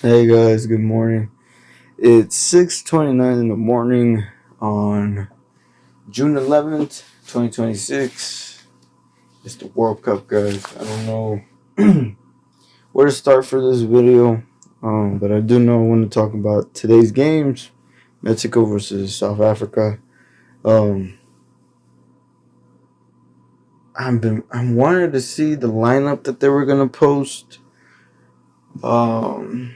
Hey guys, good morning. It's 6:29 in the morning on June 11th, 2026. It's the World Cup, guys. I don't know where to start for this video, but I do know I want to talk about today's games: Mexico versus South Africa. Um, I'm wanted to see the lineup that they were gonna post. Um,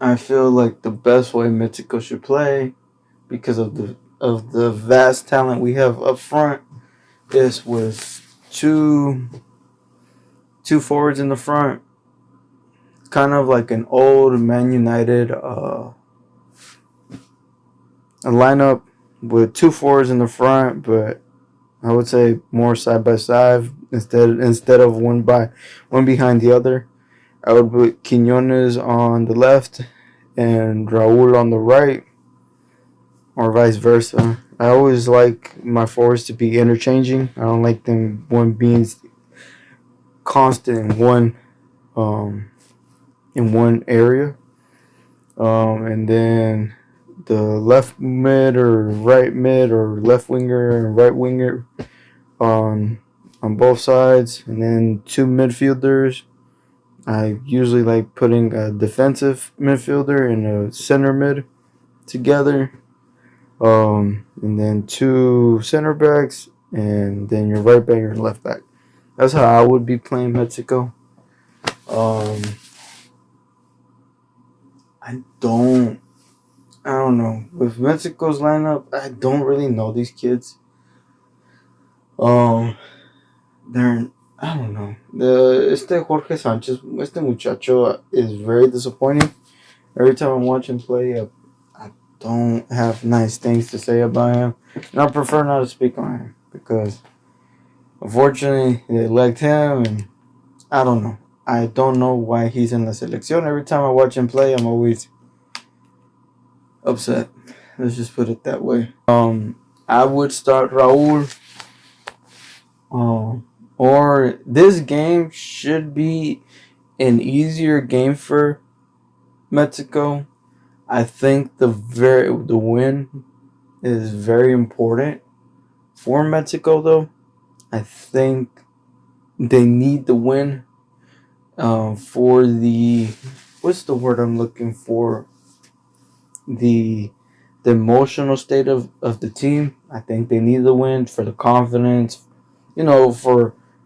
I feel like the best way Mexico should play, because of the vast talent we have up front, is with two forwards in the front. Kind of like an old Man United a lineup with two forwards in the front, but I would say more side by side instead of one behind the other. I would put Quinones on the left and Raul on the right, or vice versa. I always like my forwards to be interchanging. I don't like them one being constant um in one area. And then the left mid or right mid or left winger and right winger on both sides, and then two midfielders. I usually like putting a defensive midfielder and a center mid together. And then two center backs, and then your right back and left back. That's how I would be playing Mexico. Um, I don't, I don't know. With Mexico's lineup, I don't really know these kids. Um, they're, I don't know. Jorge Sanchez, muchacho is very disappointing. Every time I watch him play, I don't have nice things to say about him, and I prefer not to speak on him because unfortunately they elect him, and I don't know. I don't know why he's in the selección. Every time I watch him play, I'm always upset. Let's just put it that way. I would start Raul. Or this game should be an easier game for Mexico. I think the win is very important for Mexico, though. I think they need the win for the, what's the word I'm looking for, the the emotional state of the team. I think they need the win for the confidence,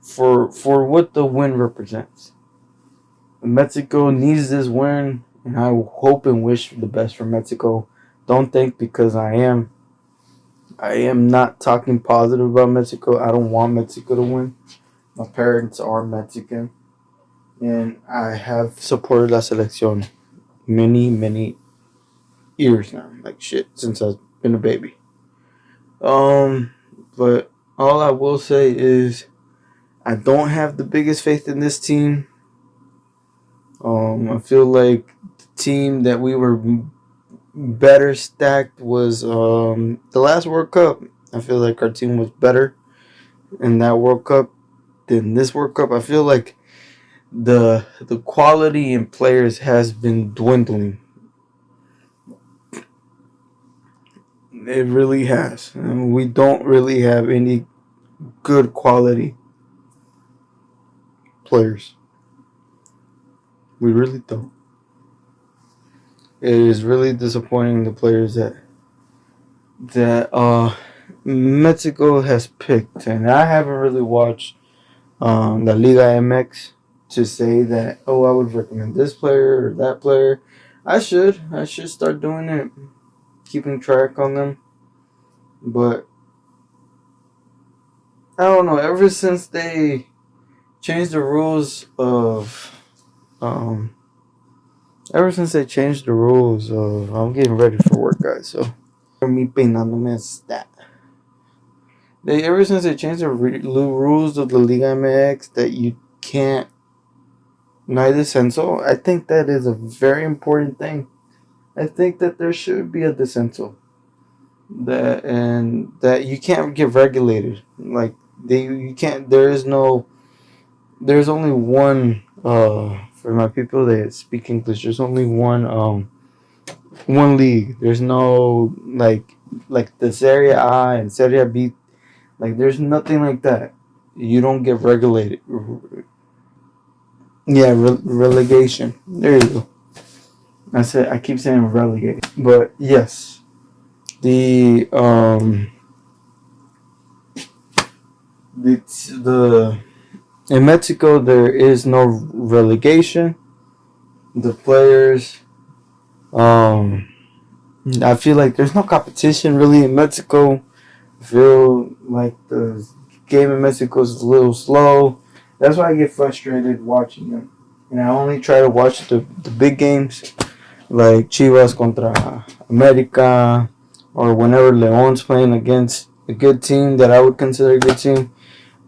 for what the win represents. Mexico needs this win, and I hope and wish the best for Mexico. Don't think because I am not talking positive about Mexico. I don't want Mexico to win. My parents are Mexican, and I have supported La Selección many years now, like shit, since I've been a baby. Um, but all I will say is I don't have the biggest faith in this team. I feel like the team that we were better stacked was the last World Cup. I feel like our team was better in that World Cup than this World Cup. I feel like the quality in players has been dwindling. It really has. We don't really have any good quality players. We really don't. It is really disappointing, the players that Mexico has picked, and I haven't really watched the Liga MX to say that, oh, I would recommend this player or that player. I should start doing it, keeping track on them. But I don't know. Ever since they changed the rules of um, ever since they changed the rules of, I'm getting ready for work, guys. So me peinándome está. They ever since they changed the rules of the Liga MX that you can't no descenso, I think that is a very important thing. I think that there should be a descenso, that you can't get regulated. Like, they you can't. There's only one for my people that speak English, there's only one league. There's no like the Serie A and Serie B. Like there's nothing like that. You don't get regulated. Yeah, relegation. There you go. I said I keep saying relegated, but yes, the the in Mexico there is no relegation. The players, um, I feel like there's no competition really in Mexico. I feel like the game in Mexico is a little slow. That's why I get frustrated watching them. And I only try to watch the big games like Chivas contra America or whenever Leon's playing against a good team that I would consider a good team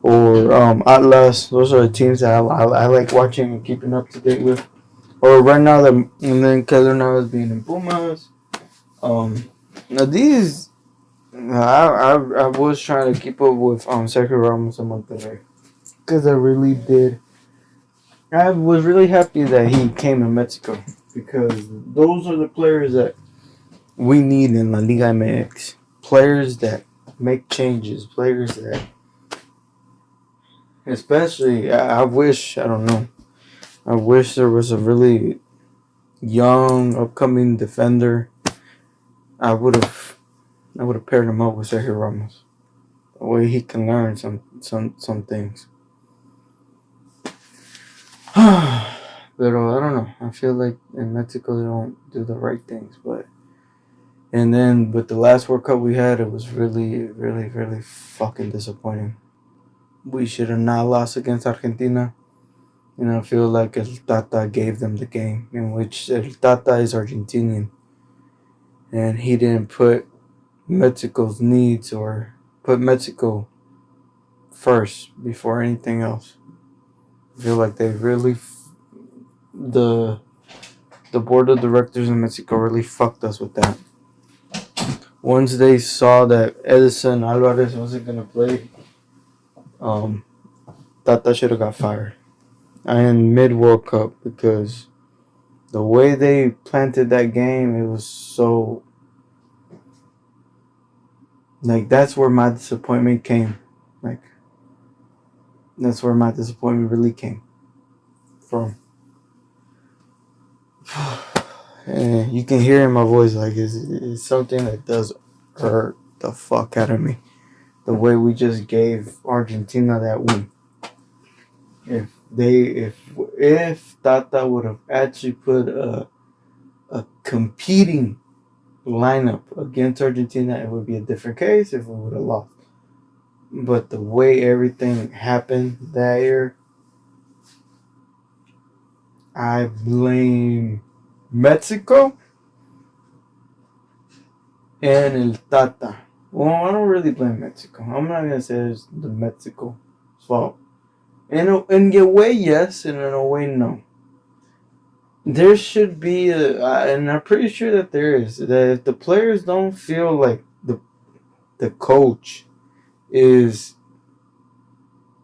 or Atlas. Those are the teams that I like watching and keeping up to date with. Or right now, and then Keller now is being in Pumas. Now these, I was trying to keep up with Sergio Ramos and Monterrey because I really did. I was really happy that he came in Mexico because those are the players that we need in La Liga MX. Players that make changes. Players that, especially, I wish, I don't know. I wish there was a really young, upcoming defender. I would have paired him up with Sergio Ramos. The way he can learn some things. But I don't know. I feel like in Mexico they don't do the right things. And then with the last World Cup we had, it was really, really, really fucking disappointing. We should have not lost against Argentina. And I feel like El Tata gave them the game, in which El Tata is Argentinian. And he didn't put Mexico's needs or put Mexico first before anything else. I feel like they really, the board of directors in Mexico really fucked us with that. Once they saw that Edison Alvarez wasn't gonna play, Tata should have got fired. And mid World Cup because the way they planted that game, it was so like that's where my disappointment came. Like that's where my disappointment really came from. And you can hear in my voice like it's something that does hurt the fuck out of me. The way we just gave Argentina that win. If Tata would have actually put a competing lineup against Argentina, it would be a different case if we would have lost. But the way everything happened that year, I blame Mexico and El Tata. Well, I don't really blame Mexico. I'm not gonna say it's the Mexico's fault. In a way, yes, and in a way, no. There should be and I'm pretty sure that there is, that if the players don't feel like the coach is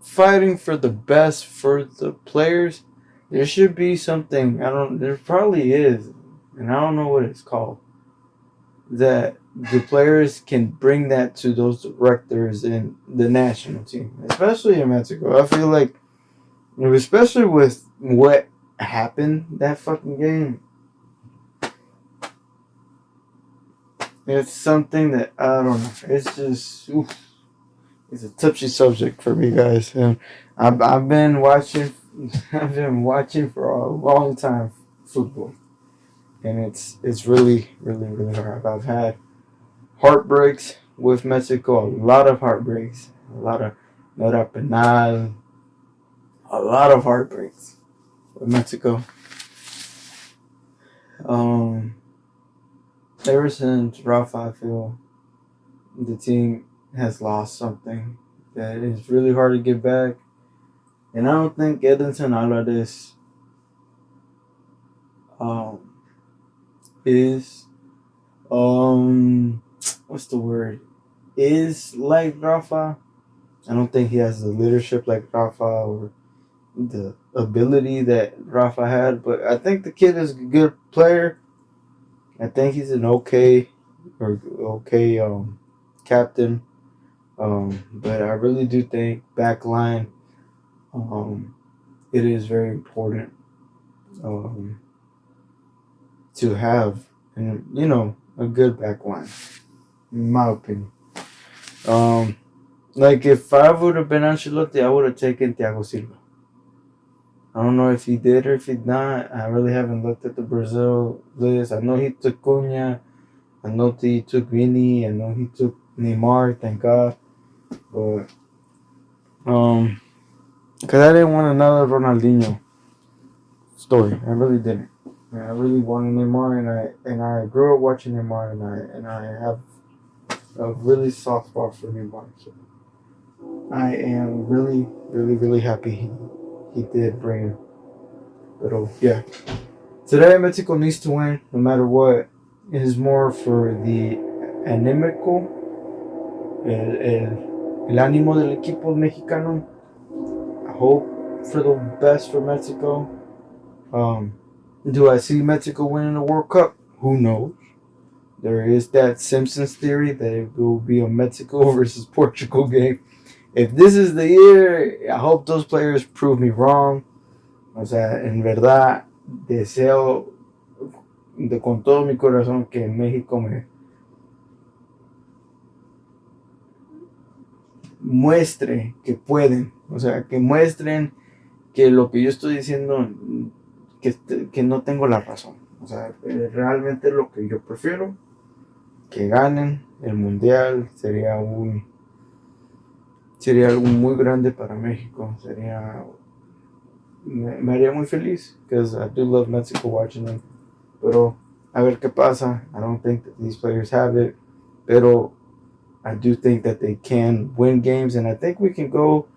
fighting for the best for the players, there should be something, there probably is, and I don't know what it's called, that the players can bring that to those directors in the national team, especially in Mexico. I feel like, especially with what happened that fucking game, it's something that I don't know. It's just, it's a touchy subject for me, guys. And I've been watching, I've been watching for a long time football, and it's really, really, really hard. I've had heartbreaks with Mexico, a lot of heartbreaks, a lot of Nora Penal, a lot of heartbreaks with Mexico. Um, Ever since Rafa, I feel the team has lost something that is really hard to get back. And I don't think Edinson Alvarez um, is what's the word? Is like Rafa. I don't think he has the leadership like Rafa or the ability that Rafa had, but I think the kid is a good player. I think he's an okay captain. But I really do think back line it is very important um, to have, and a good back line, in my opinion. Um, like if I would have been Ancelotti, I would have taken Thiago Silva. I don't know if he did or if he not. I really haven't looked at the Brazil list. I know he took Cunha. I know he took Vini. I know he took Neymar. Thank God. But because I didn't want another Ronaldinho story. I really didn't. I really wanted Neymar, and I grew up watching Neymar, and I have a really soft spot for Neymar. So I am really, really, really happy he did bring him. But yeah, today Mexico needs to win no matter what. It is more for the anímico, el ánimo del equipo mexicano. I hope for the best for Mexico. Do I see Mexico winning the World Cup? Who knows? There is that Simpsons theory that it will be a Mexico versus Portugal game. If this is the year, I hope those players prove me wrong. O sea, en verdad, deseo con todo mi corazón que México me muestre que pueden. O sea, que muestren que lo que yo estoy diciendo, que no tengo la razón. O sea, realmente lo que yo prefiero, que ganen el mundial, sería algo muy grande para México. Me haría muy feliz, because I do love Mexico watching them. Pero a ver qué pasa. I don't think that these players have it, pero I do think that they can win games, and I think we can go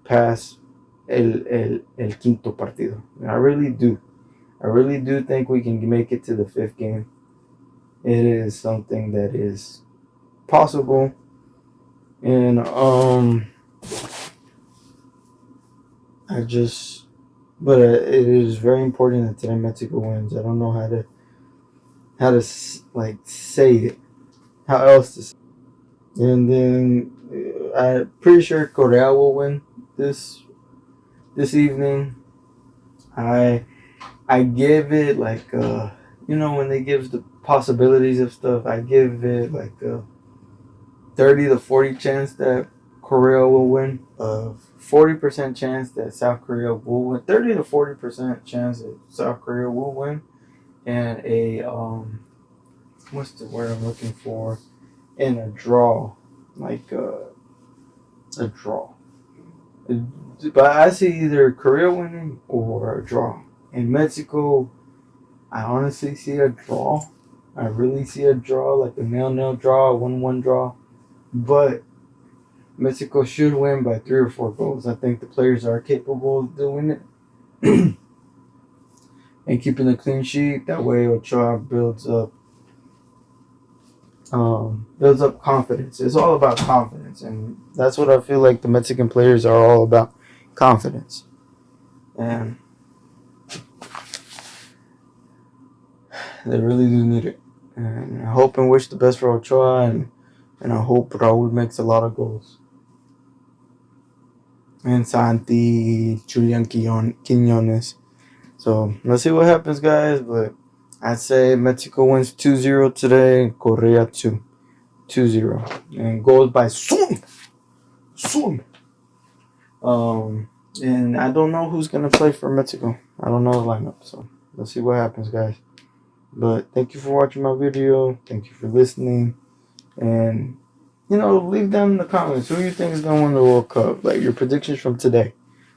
past el quinto partido. I really do. I really do think we can make it to the fifth game. It is something that is possible, and but it is very important that today Mexico wins. I don't know how to like say it, how else to say it. And then I'm pretty sure Korea will win this evening. I give it like when they give the possibilities of stuff, I give it like a 30 to 40 chance that Korea will win, a 40% chance that South Korea will win, 30 to 40% chance that South Korea will win, and a what's the word I'm looking for? And a draw, like a draw. But I see either Korea winning or a draw. In Mexico, I honestly see a draw. I really see a draw, like a 0-0 draw, a 1-1 draw. But Mexico should win by 3 or 4 goals. I think the players are capable of doing it. And keeping a clean sheet. That way Ochoa builds up confidence. It's all about confidence. And that's what I feel like the Mexican players are all about. Confidence. And they really do need it. And I hope and wish the best for Ochoa, and I hope Raul makes a lot of goals. And Santi, Julian Quinones. So let's see what happens, guys. But I'd say Mexico wins 2-0 today, and Korea 2-0. And goals by Sun. And I don't know who's going to play for Mexico. I don't know the lineup. So let's see what happens, guys. But thank you for watching my video. Thank you for listening. And, leave down in the comments who you think is going to win the World Cup. Like your predictions from today.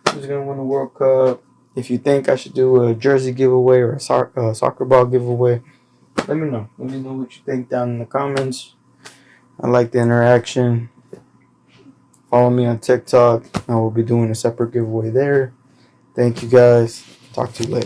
Who's going to win the World Cup? If you think I should do a jersey giveaway or a soccer ball giveaway, let me know. Let me know what you think down in the comments. I like the interaction. Follow me on TikTok. I will be doing a separate giveaway there. Thank you, guys. Talk to you later.